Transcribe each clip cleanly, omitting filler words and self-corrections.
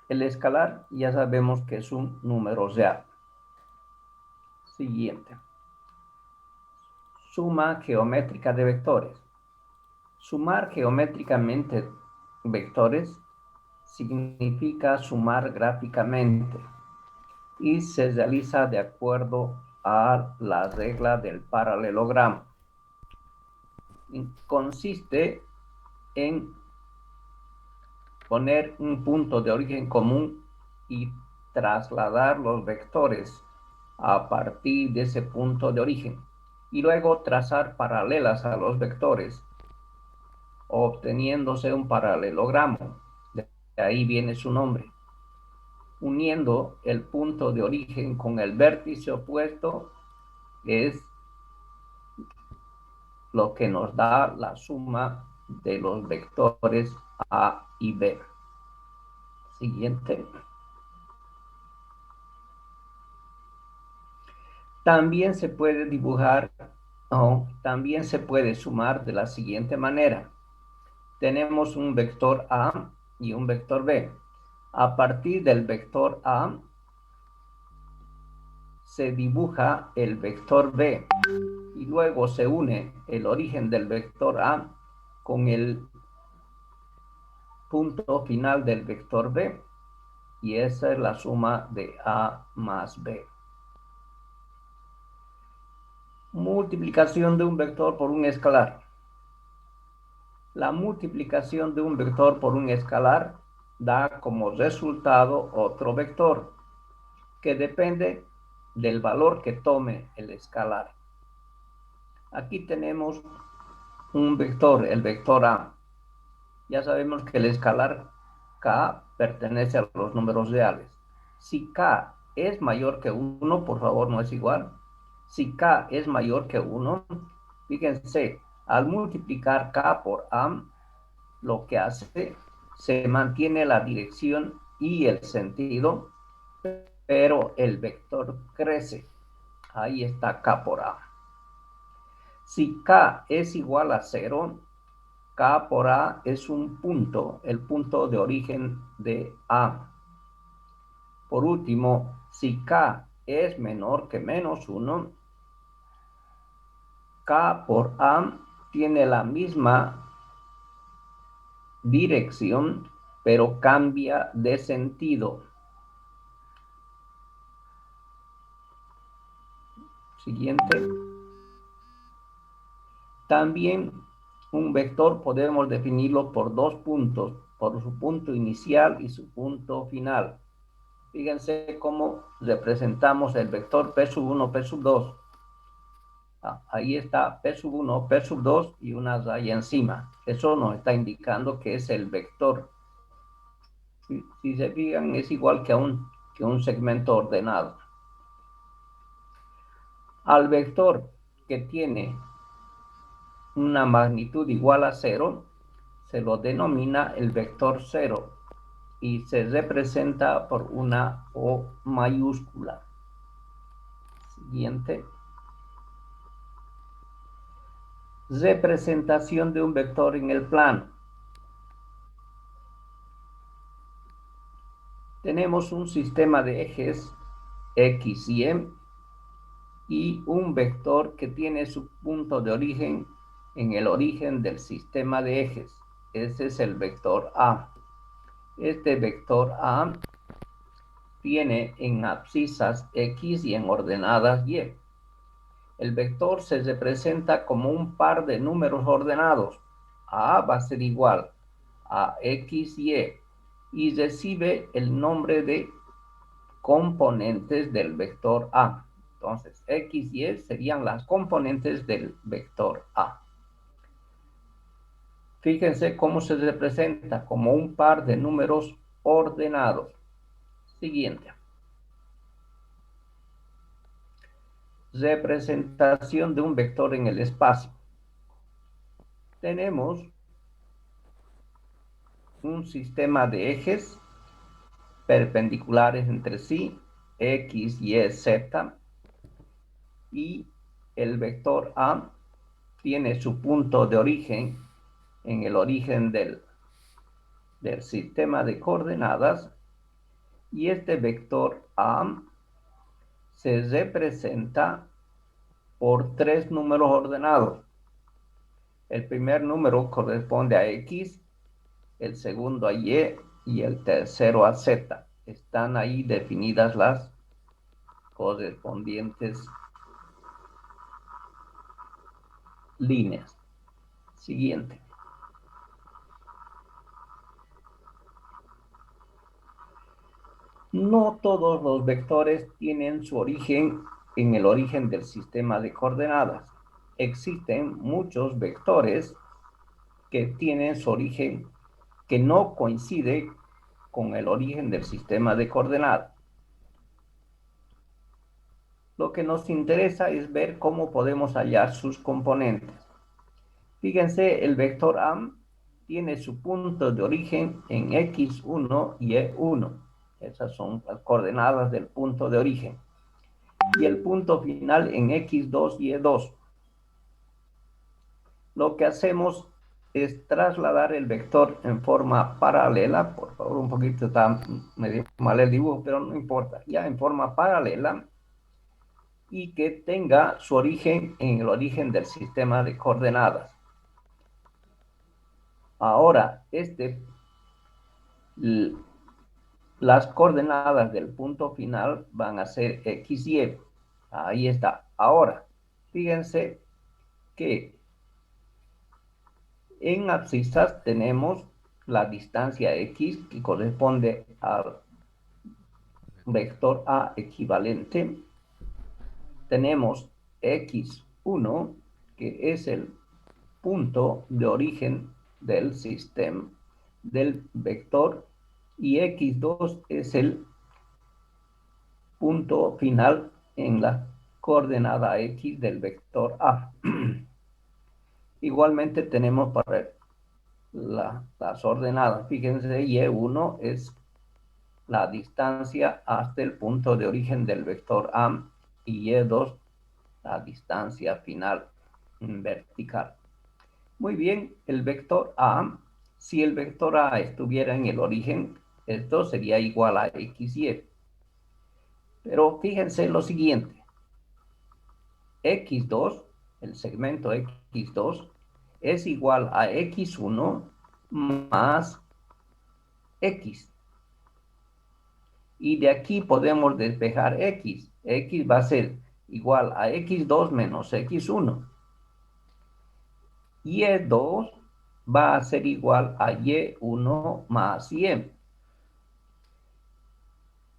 El escalar ya sabemos que es un número real. Siguiente. Suma geométrica de vectores. Sumar geométricamente vectores significa sumar gráficamente y se realiza de acuerdo a la regla del paralelogramo. Consiste en poner un punto de origen común y trasladar los vectores a partir de ese punto de origen y luego trazar paralelas a los vectores, obteniéndose un paralelogramo. De ahí viene su nombre. Uniendo el punto de origen con el vértice opuesto es lo que nos da la suma de los vectores A y B. Siguiente. También se puede dibujar o también se puede sumar de la siguiente manera. Tenemos un vector A y un vector B. A partir del vector A se dibuja el vector B y luego se une el origen del vector A con el punto final del vector B y esa es la suma de A más B. Multiplicación de un vector por un escalar. La multiplicación de un vector por un escalar da como resultado otro vector que depende del valor que tome el escalar. Aquí tenemos un vector, el vector A. Ya sabemos que el escalar K pertenece a los números reales. Si K es mayor que 1, por favor, no es igual. Si K es mayor que 1, fíjense, al multiplicar K por A, lo que hace, se mantiene la dirección y el sentido, pero el vector crece. Ahí está K por A. Si K es igual a 0, K por A es un punto, el punto de origen de A. Por último, si K es menor que menos 1, K por A tiene la misma dirección, pero cambia de sentido. Siguiente. También un vector podemos definirlo por dos puntos, por su punto inicial y su punto final. Fíjense cómo representamos el vector P sub 1, P sub 2. Ahí está P sub 1, P sub 2 y una raya encima. Eso nos está indicando que es el vector. Si se fijan, es igual que un segmento ordenado. Al vector que tiene una magnitud igual a 0, se lo denomina el vector 0 y se representa por una O mayúscula. Siguiente. Representación de un vector en el plano. Tenemos un sistema de ejes X y un vector que tiene su punto de origen en el origen del sistema de ejes. Ese es el vector A. Este vector A tiene en abscisas X y en ordenadas Y. El vector se representa como un par de números ordenados. A va a ser igual a XY y recibe el nombre de componentes del vector A. Entonces, X y Y serían las componentes del vector A. Fíjense cómo se representa como un par de números ordenados. Siguiente. Representación de un vector en el espacio. Tenemos un sistema de ejes perpendiculares entre sí, X, Y, Z, y el vector A tiene su punto de origen en el origen del sistema de coordenadas Y este vector A se representa por tres números ordenados. El primer número corresponde a X, el segundo a Y y el tercero a Z. Están ahí definidas las correspondientes líneas. Siguiente. No todos los vectores tienen su origen en el origen del sistema de coordenadas. Existen muchos vectores que tienen su origen que no coincide con el origen del sistema de coordenadas. Lo que nos interesa es ver cómo podemos hallar sus componentes. Fíjense, el vector A tiene su punto de origen en x1 y y1. Esas son las coordenadas del punto de origen. Y el punto final en x2 y y2. Lo que hacemos es trasladar el vector en forma paralela. Por favor, un poquito está medio mal el dibujo, pero no importa. Ya en forma paralela y que tenga su origen en el origen del sistema de coordenadas. Ahora, las coordenadas del punto final van a ser x y y. Ahí está. Ahora, fíjense que en abscisas tenemos la distancia x que corresponde al vector A equivalente. Tenemos x1 que es el punto de origen del sistema del vector y x2 es el punto final en la coordenada x del vector A. Igualmente tenemos para las ordenadas. Fíjense, y1 es la distancia hasta el punto de origen del vector A y y2 la distancia final vertical. Muy bien, el vector A, si el vector A estuviera en el origen, esto sería igual a x y y. Pero fíjense lo siguiente, x2, el segmento x2, es igual a x1 más x. Y de aquí podemos despejar x. X va a ser igual a x2 menos x1. Y2 va a ser igual a y1 más y.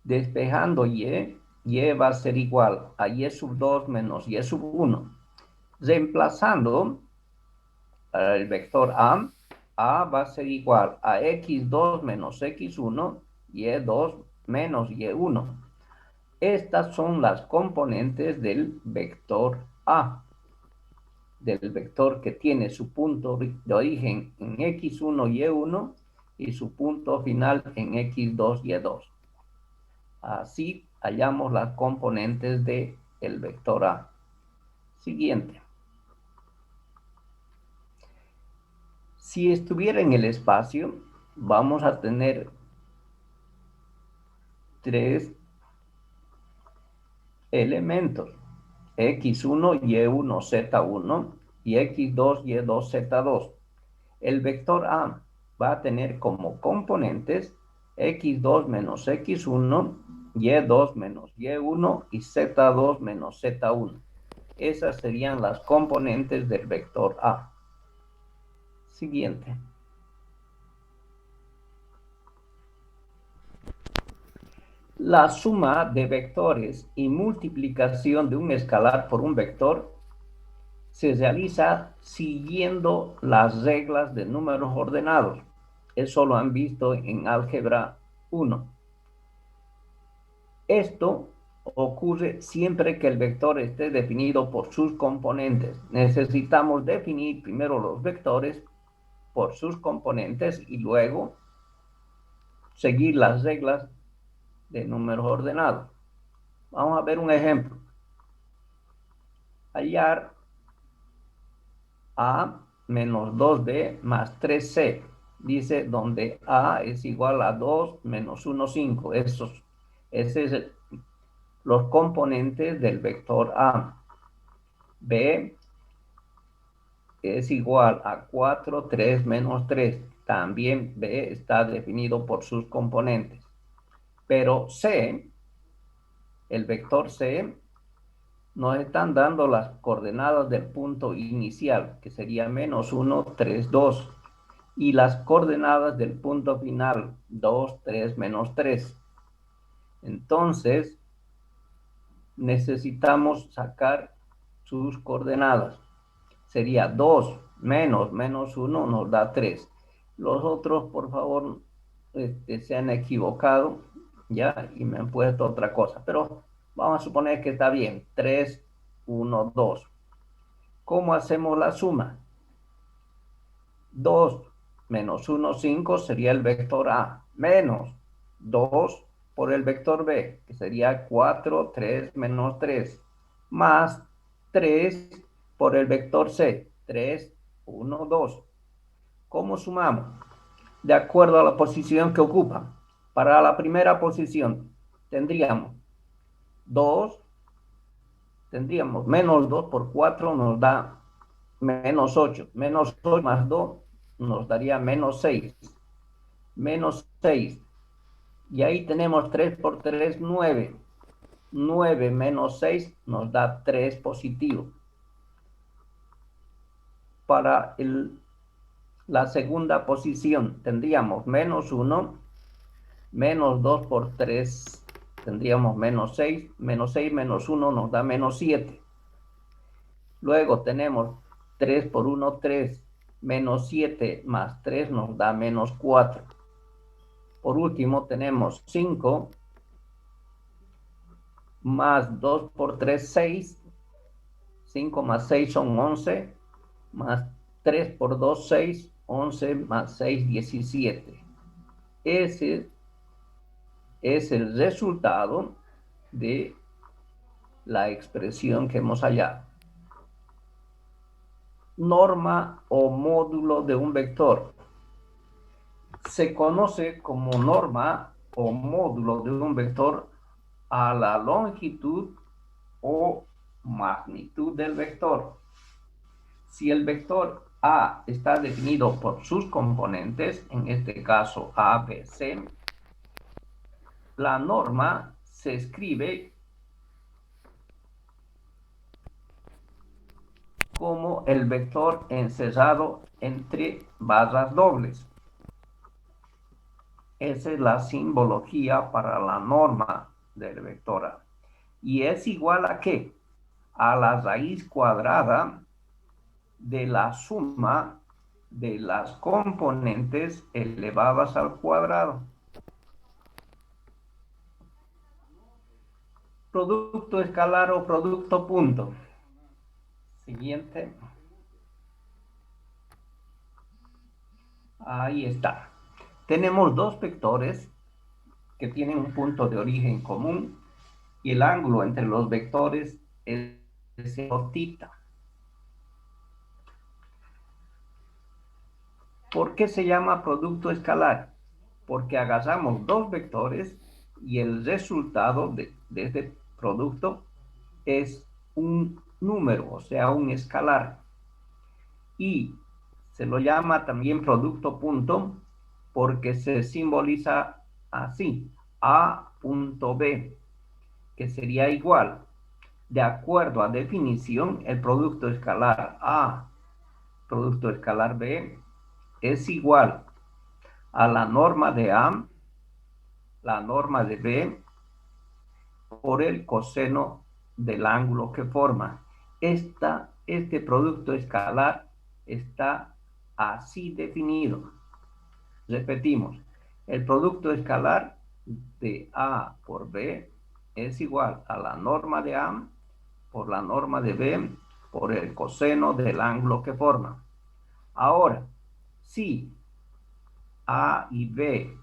Despejando y va a ser igual a y sub 2 menos y sub 1. Reemplazando para el vector A va a ser igual a x2 menos x1, y2 menos y1. Estas son las componentes del vector A, del vector que tiene su punto de origen en x1, y1 y su punto final en x2, y2. Así hallamos las componentes del vector A. Siguiente. Si estuviera en el espacio, vamos a tener tres elementos, x1, y1, z1 y x2, y2, z2. El vector A va a tener como componentes x2 menos x1, y2 menos y1 y z2 menos z1. Esas serían las componentes del vector A. Siguiente. La suma de vectores y multiplicación de un escalar por un vector se realiza siguiendo las reglas de números ordenados. Eso lo han visto en álgebra 1. Esto ocurre siempre que el vector esté definido por sus componentes. Necesitamos definir primero los vectores por sus componentes y luego seguir las reglas de números ordenados. Vamos a ver un ejemplo. Hallar A menos 2B más 3C. dice donde A es igual a 2 menos 1, 5. Esos es los componentes del vector A. B es igual a 4, 3 menos 3. También B está definido por sus componentes. Pero C, el vector C, nos están dando las coordenadas del punto inicial, que sería menos 1, 3, 2. Y las coordenadas del punto final, 2, 3, menos 3. Entonces, necesitamos sacar sus coordenadas. Sería 2 menos 1 nos da 3. Los otros, por favor, se han equivocado, ¿ya? Y me han puesto otra cosa. Pero vamos a suponer que está bien. 3, 1, 2. ¿Cómo hacemos la suma? 2 menos 1, 5 sería el vector A. Menos 2 por el vector B, que sería 4, 3 menos 3. Más 3 por el vector C. 3, 1, 2. ¿Cómo sumamos? De acuerdo a la posición que ocupa. Para la primera posición tendríamos 2, tendríamos menos 2 por 4 nos da menos 8. Menos 8 más 2 nos daría menos 6. Menos 6. Y ahí tenemos 3 por 3, 9. 9 menos 6 nos da 3 positivo. Para la segunda posición tendríamos menos 1, menos 2 por 3, tendríamos menos 6, menos 6 menos 1 nos da menos 7. Luego tenemos 3 por 1, 3, menos 7 más 3 nos da menos 4. Por último tenemos 5 más 2 por 3, 6. 5 más 6 son 11, más 3 por 2, 6, 11 más 6, 17. Ese es el resultado de la expresión que hemos hallado. Norma o módulo de un vector. Se conoce como norma o módulo de un vector a la longitud o magnitud del vector. Si el vector A está definido por sus componentes, en este caso A, B, C, la norma se escribe como el vector encerrado entre barras dobles. Esa es la simbología para la norma del vector A. ¿Y es igual a qué? A la raíz cuadrada de la suma de las componentes elevadas al cuadrado. Producto escalar o producto punto. Siguiente. Ahí está. Tenemos dos vectores que tienen un punto de origen común y el ángulo entre los vectores es θ. ¿Por qué se llama producto escalar? Porque agarramos dos vectores y el resultado de este producto es un número, o sea, un escalar. Y se lo llama también producto punto porque se simboliza así, A punto B, que sería igual. De acuerdo a definición, el producto escalar A, producto escalar B, es igual a la norma de A, la norma de B, por el coseno del ángulo que forma. Este producto escalar está así definido. Repetimos, el producto escalar de A por B es igual a la norma de A por la norma de B por el coseno del ángulo que forma. Ahora, si A y B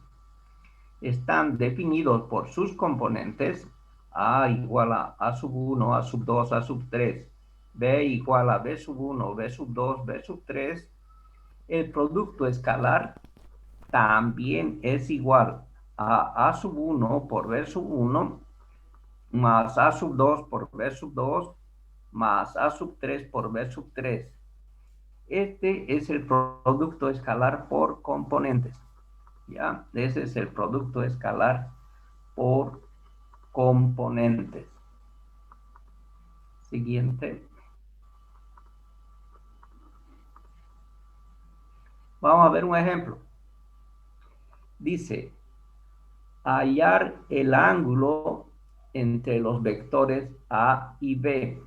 están definidos por sus componentes, A igual a A sub 1, A sub 2, A sub 3, B igual a B sub 1, B sub 2, B sub 3, el producto escalar también es igual a sub 1 por b sub 1 más a sub 2 por b sub 2 más a sub 3 por b sub 3. Este es el producto escalar por componentes. ¿Ya? Ese es el producto escalar por componentes. Siguiente. Vamos a ver un ejemplo. Dice, hallar el ángulo entre los vectores A y B.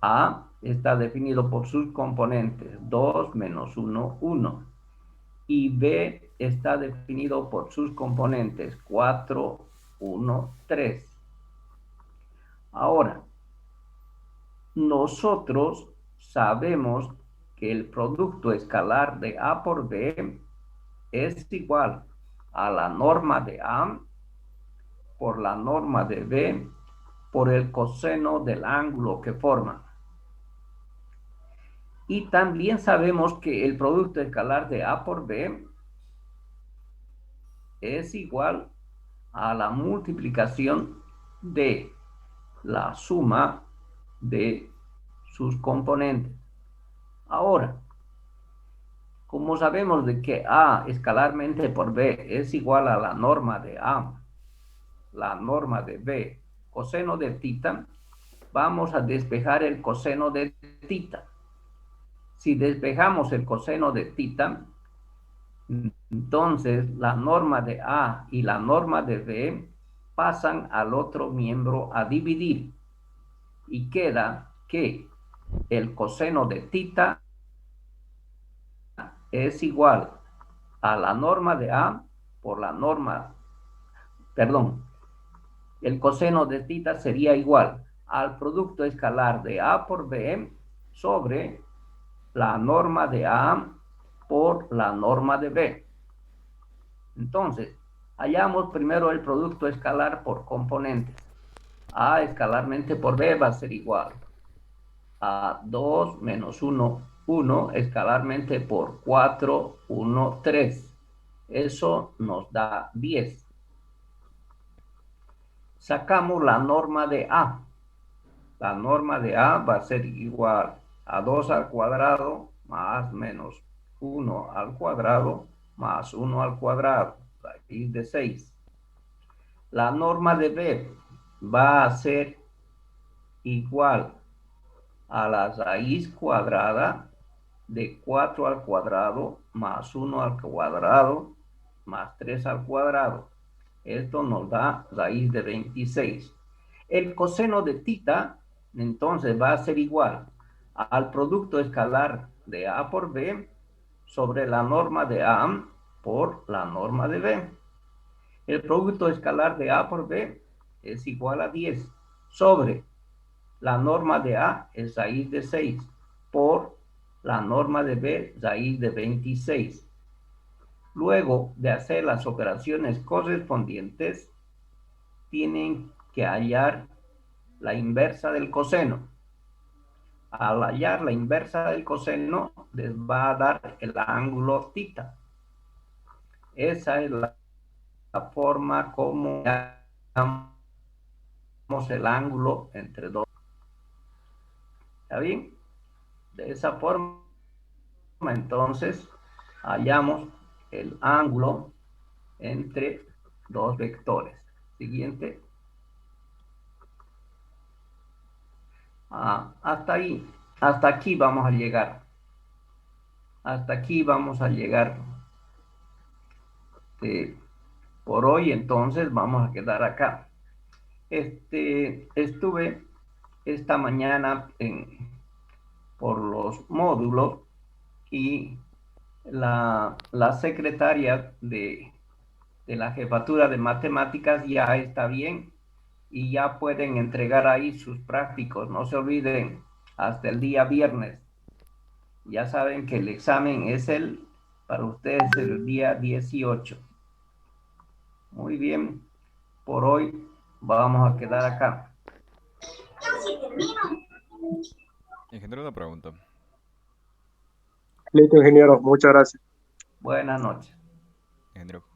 A está definido por sus componentes 2 menos 1, 1. Y B está definido por sus componentes 4, 1, 3. Ahora, nosotros sabemos que el producto escalar de A por B es igual a la norma de A por la norma de B por el coseno del ángulo que forman. Y también sabemos que el producto escalar de A por B es igual a la multiplicación de la suma de sus componentes. Ahora, como sabemos de que A escalarmente por B es igual a la norma de A, la norma de B, coseno de tita, vamos a despejar el coseno de tita. Si despejamos el coseno de tita, entonces la norma de A y la norma de B pasan al otro miembro a dividir. Y queda que el coseno de tita es igual a la norma de A por la norma, perdón, el coseno de tita sería igual al producto escalar de A por B sobre la norma de A por la norma de B. Entonces, hallamos primero el producto escalar por componentes. A escalarmente por B va a ser igual a 2 menos 1, 1 escalarmente por 4, 1, 3. Eso nos da 10. Sacamos la norma de A. La norma de A va a ser igual a 2 al cuadrado más menos 1 al cuadrado más 1 al cuadrado, raíz de 6. La norma de B va a ser igual a la raíz cuadrada de 4 al cuadrado más 1 al cuadrado más 3 al cuadrado. Esto nos da raíz de 26. El coseno de tita, entonces, va a ser igual al producto escalar de A por B sobre la norma de A por la norma de B. El producto escalar de A por B es igual a 10 sobre la norma de A es raíz de 6 por la norma de B raíz de 26. Luego de hacer las operaciones correspondientes, tienen que hallar la inversa del coseno. Al hallar la inversa del coseno, les va a dar el ángulo tita. Esa es la forma como hallamos el ángulo entre dos. ¿Está bien? De esa forma, entonces, hallamos el ángulo entre dos vectores. Siguiente. Hasta ahí, hasta aquí vamos a llegar. Hasta aquí vamos a llegar. Por hoy, entonces, vamos a quedar acá. Estuve esta mañana por los módulos y la secretaria de la jefatura de matemáticas ya está bien y ya pueden entregar ahí sus prácticos. No se olviden, hasta el día viernes. Ya saben que el examen es para ustedes el día 18. Muy bien, por hoy vamos a quedar acá. Ingeniero, una pregunta. Listo, ingeniero, muchas gracias. Buenas noches. Alejandro.